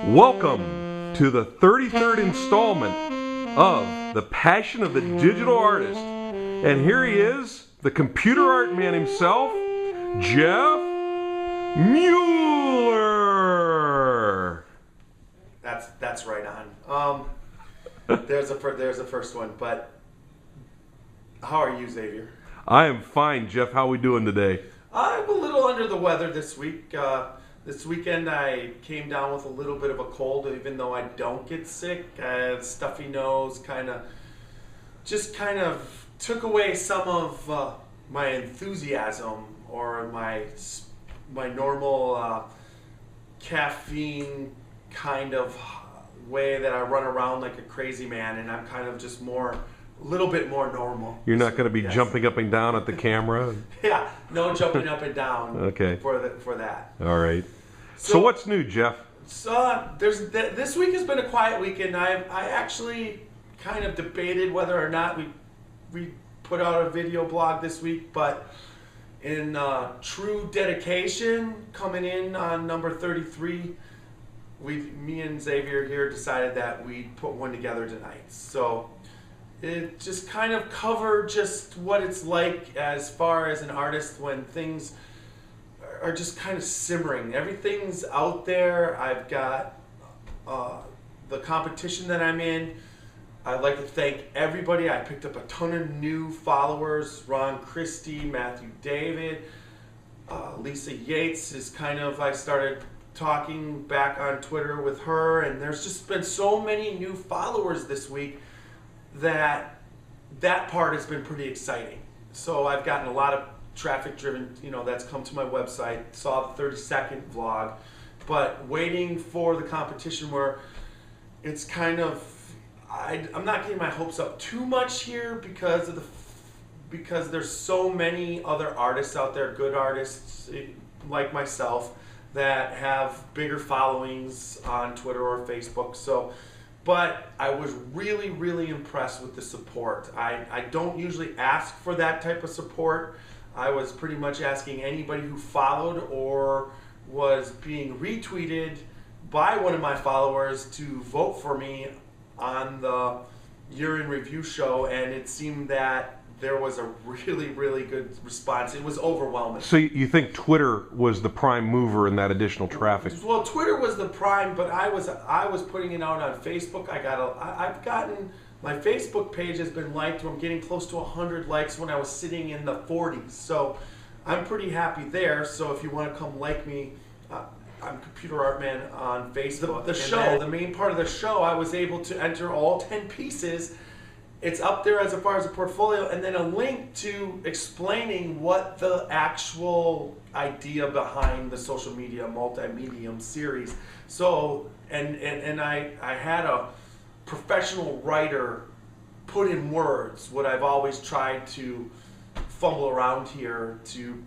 Welcome to the 33rd installment of The Passion of the Digital Artist. And here he is, the computer art man himself, Jeff Mueller. That's right on. There's a first one, but how are you, Xavier? I am fine, Jeff. How are we doing today? I'm a little under the weather this week. This weekend I came down with a little bit of a cold, even though I don't get sick. Stuffy nose kind of took away some of my enthusiasm or my normal caffeine kind of way that I run around like a crazy man, and I'm kind of just a little bit more normal. You're not going to be jumping up and down at the camera? Yeah, no jumping up and down. Okay. For that. All right. So what's new, Jeff? So this week has been a quiet weekend. I actually kind of debated whether or not we put out a video blog this week, but in true dedication, coming in on number 33, me and Xavier here decided that we'd put one together tonight. So it just kind of covered just what it's like as far as an artist when things are just kind of simmering. Everything's out there. I've got the competition that I'm in. I'd like to thank everybody. I picked up a ton of new followers. Ron Christie, Matthew David, Lisa Yates is I started talking back on Twitter with her, and there's just been so many new followers this week that part has been pretty exciting. So I've gotten a lot of traffic driven, that's come to my website, saw the 30-second vlog, but waiting for the competition where it's I'm not getting my hopes up too much here because there's so many other artists out there, good artists like myself, that have bigger followings on Twitter or Facebook. But I was really, really impressed with the support. I don't usually ask for that type of support. I was pretty much asking anybody who followed or was being retweeted by one of my followers to vote for me on the Year in Review show, and it seemed that there was a really, really good response. It was overwhelming. So you think Twitter was the prime mover in that additional traffic? Well, Twitter was the prime, but I was putting it out on Facebook. I've gotten, my Facebook page has been liked. I'm getting close to 100 likes when I was sitting in the 40s. So I'm pretty happy there. So if you want to come like me, I'm Computer Art Man on Facebook. The main part of the show, I was able to enter all 10 pieces. It's up there as far as a portfolio, and then a link to explaining what the actual idea behind the social media multi-medium series. So, and I had a professional writer put in words what I've always tried to fumble around here to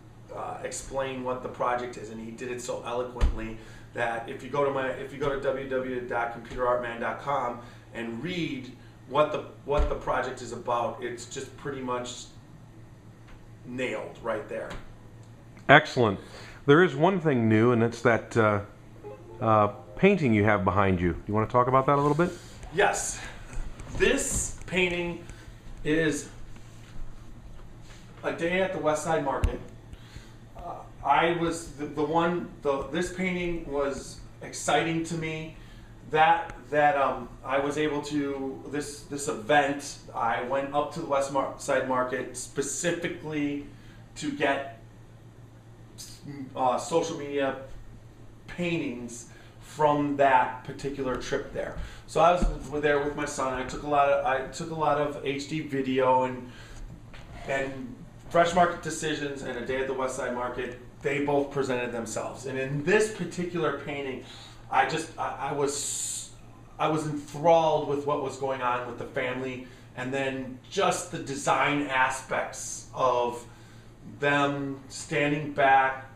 explain what the project is, and he did it so eloquently that if you go to www.computerartman.com and read what the project is about, it's just pretty much nailed right there. Excellent. There is one thing new, and it's that painting you have behind you. You want to talk about that a little bit? Yes. This painting is A Day at the West Side Market. This painting was exciting to me. That I was able to, this event, I went up to the West Side Market specifically to get social media paintings from that particular trip there. So I was there with my son. I took a lot of HD video, and Fresh Market Decisions and A Day at the West Side Market, they both presented themselves. And in this particular painting, I was enthralled with what was going on with the family, and then just the design aspects of them standing back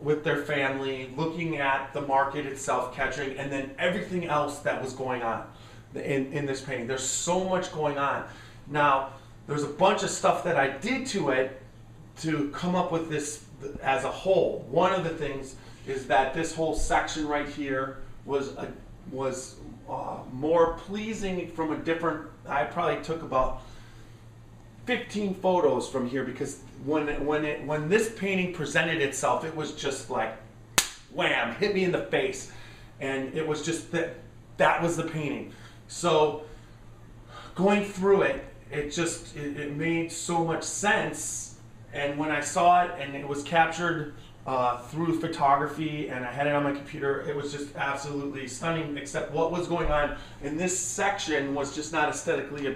with their family, looking at the market itself, catching, and then everything else that was going on in this painting. There's so much going on. Now, there's a bunch of stuff that I did to it to come up with this as a whole. One of the things is that this whole section right here was more pleasing from a different. I probably took about 15 photos from here, because when this painting presented itself, it was just like wham, hit me in the face, and it was just that was the painting. So going through it, it made so much sense. And when I saw it and it was captured through photography and I had it on my computer, it was just absolutely stunning, except what was going on in this section was just not aesthetically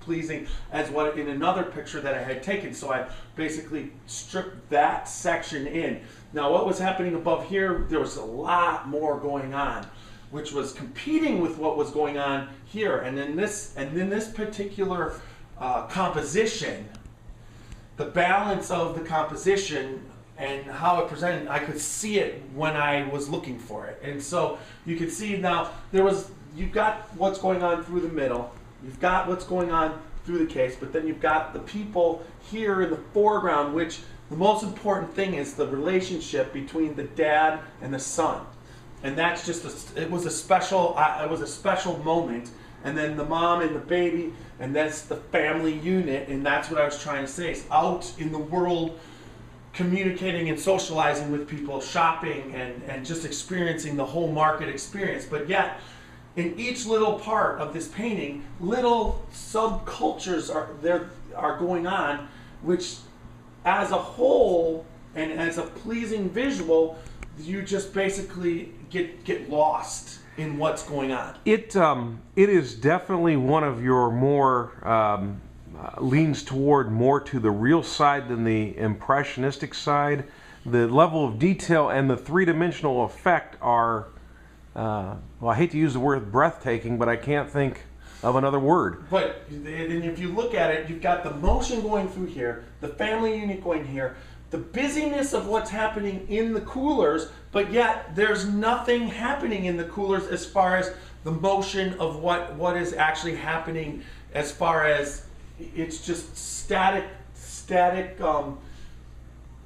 pleasing as what in another picture that I had taken. So I basically stripped that section in. Now what was happening above here, there was a lot more going on, which was competing with what was going on here. And then this particular composition, the balance of the composition and how it presented, I could see it when I was looking for it. And so you can see now you've got what's going on through the middle, you've got what's going on through the case, but then you've got the people here in the foreground, which the most important thing is the relationship between the dad and the son. And that's just it was a special moment. And then the mom and the baby, and that's the family unit, and that's what I was trying to say. It's out in the world, communicating and socializing with people, shopping, and just experiencing the whole market experience. But yet, in each little part of this painting, little subcultures are going on, which as a whole, and as a pleasing visual, you just basically get lost in what's going on. It is definitely one of your more leans toward more to the real side than the impressionistic side. The level of detail and the three-dimensional effect are well, I hate to use the word breathtaking, but I can't think of another word. But and if you look at it, you've got the motion going through here, the family unit going here, the busyness of what's happening in the coolers, but yet there's nothing happening in the coolers as far as the motion of what is actually happening, as far as it's just static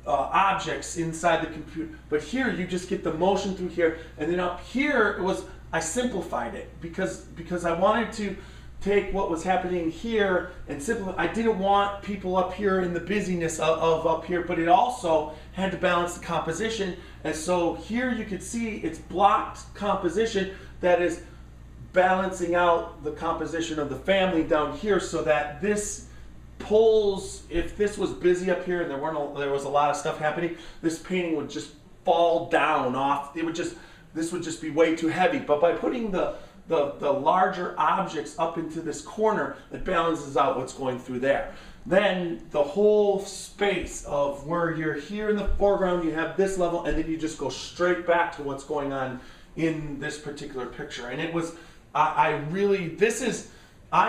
objects inside the computer. But here you just get the motion through here, and then up here I simplified it because I wanted to take what was happening here and simplify. I didn't want people up here in the busyness of up here, but it also had to balance the composition. And so here you can see it's blocked composition that is balancing out the composition of the family down here, so that this pulls, if this was busy up here and there was a lot of stuff happening, this painting would just fall down off. This would just be way too heavy. But by putting the larger objects up into this corner, it balances out what's going through there. Then the whole space of where you're here in the foreground, you have this level, and then you just go straight back to what's going on in this particular picture. And it was, I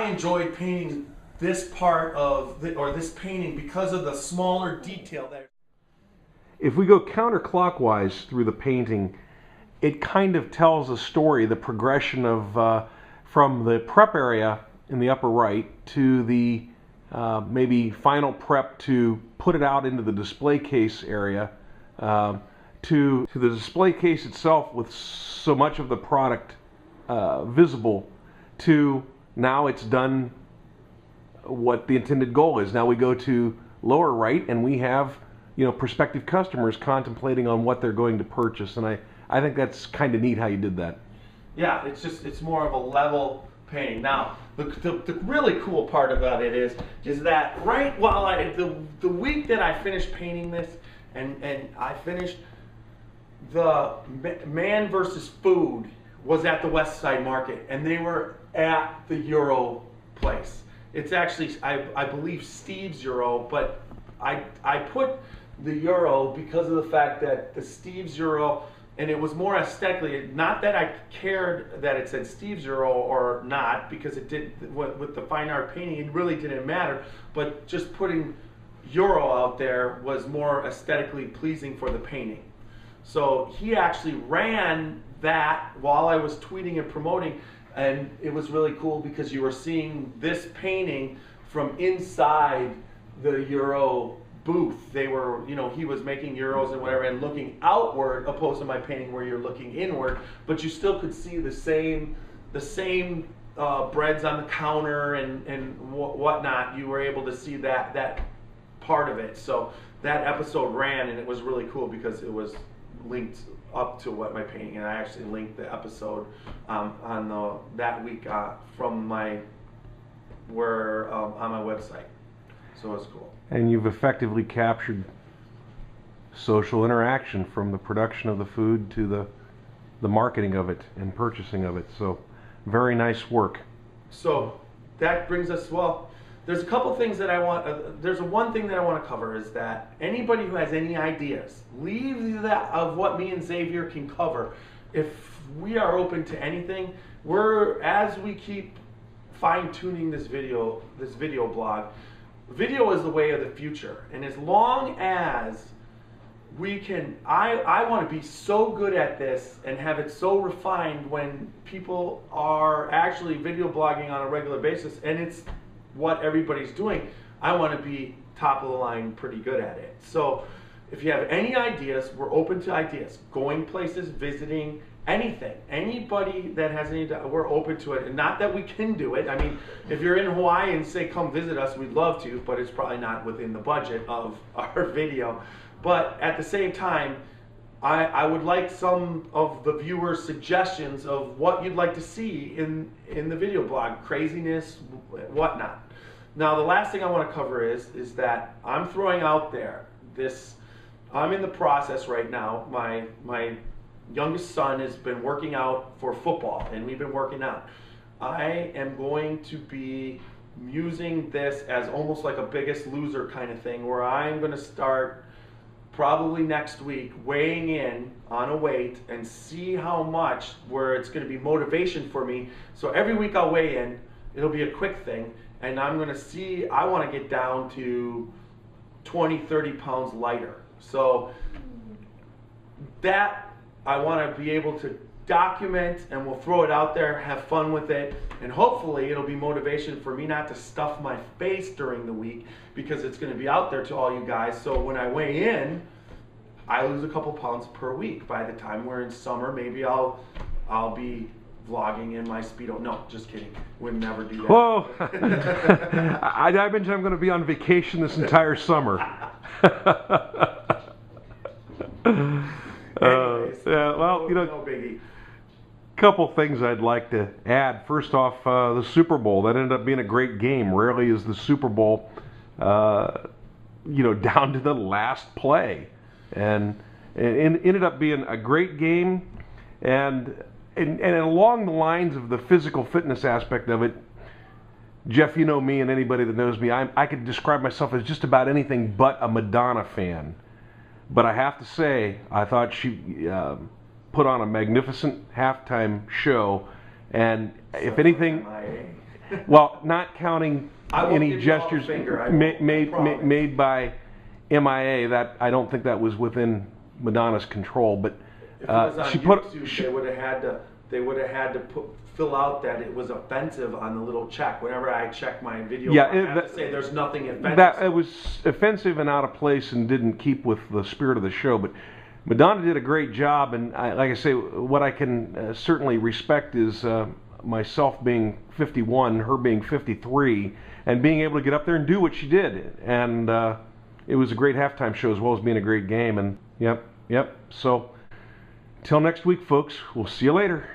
enjoyed painting this part of this painting because of the smaller detail there. If we go counterclockwise through the painting, it kind of tells a story, the progression of from the prep area in the upper right to the maybe final prep to put it out into the display case area, to the display case itself with so much of the product visible, to now it's done what the intended goal is. Now we go to lower right and we have, prospective customers contemplating on what they're going to purchase, and I think that's kind of neat how you did that. Yeah, it's more of a level painting. Now, the really cool part about it is that right while the week that I finished painting this, and I finished the Man vs. Food was at the West Side Market, and they were at the Euro place. It's actually, I believe, Steve's Euro, but I put the Euro because of the fact that the Steve's Euro, and it was more aesthetically, not that I cared that it said Steve's Euro or not, because it did, with the fine art painting, it really didn't matter, but just putting Euro out there was more aesthetically pleasing for the painting. So he actually ran that while I was tweeting and promoting, and it was really cool because you were seeing this painting from inside the Euro booth, they were, you know, he was making euros and whatever and looking outward, opposed to my painting where you're looking inward, but you still could see the same breads on the counter and whatnot. You were able to see that part of it. So that episode ran, and it was really cool because it was linked up to what my painting, and I actually linked the episode on that week from my on my website. So it's cool. And you've effectively captured social interaction from the production of the food to the marketing of it and purchasing of it. So very nice work. So that brings us, well, there's a couple things that I want, there's one thing that I want to cover is that anybody who has any ideas, leave that of what me and Xavier can cover. If we are open to anything, as we keep fine-tuning this video blog, video is the way of the future. And as long as we can, I want to be so good at this and have it so refined when people are actually video blogging on a regular basis, and it's what everybody's doing. I want to be top of the line, pretty good at it. So if you have any ideas, we're open to ideas. Going places, visiting, anything. Anybody that has any, we're open to it. And not that we can do it. I mean, if you're in Hawaii and say come visit us, we'd love to, but it's probably not within the budget of our video. But at the same time, I would like some of the viewers' suggestions of what you'd like to see in the video blog, craziness, whatnot. Now, the last thing I want to cover is that I'm throwing out there I'm in the process right now. My youngest son has been working out for football, and we've been working out. I am going to be using this as almost like a Biggest Loser kind of thing, where I'm going to start probably next week weighing in on a weight and see how much, where it's going to be motivation for me. So every week I'll weigh in. It'll be a quick thing, and I'm going to see, I want to get down to 20, 30 pounds lighter. So that I want to be able to document, and we'll throw it out there, have fun with it, and hopefully it'll be motivation for me not to stuff my face during the week, because it's going to be out there to all you guys. So when I weigh in, I lose a couple pounds per week. By the time we're in summer, maybe I'll be vlogging in my Speedo. No, just kidding. Would never do that. Whoa! I mentioned I'm going to be on vacation this entire summer. Anyways, well, you know, no biggie. Couple things I'd like to add. First off, the Super Bowl, that ended up being a great game. Rarely is the Super Bowl, you know, down to the last play, and it ended up being a great game. And along the lines of the physical fitness aspect of it, Jeff, you know me, and anybody that knows me, I could describe myself as just about anything but a Madonna fan. But I have to say, I thought she put on a magnificent halftime show, and if anything, well, not counting any gestures made by MIA, that I don't think that was within Madonna's control. But if it was on YouTube, they would have had to fill out that it was offensive on the little check. Whenever I check my video, I have to say there's nothing offensive. That it was offensive and out of place and didn't keep with the spirit of the show. But Madonna did a great job, and like I say, what I can certainly respect is myself being 51, her being 53, and being able to get up there and do what she did. And it was a great halftime show as well as being a great game. And yep. So, till next week, folks. We'll see you later.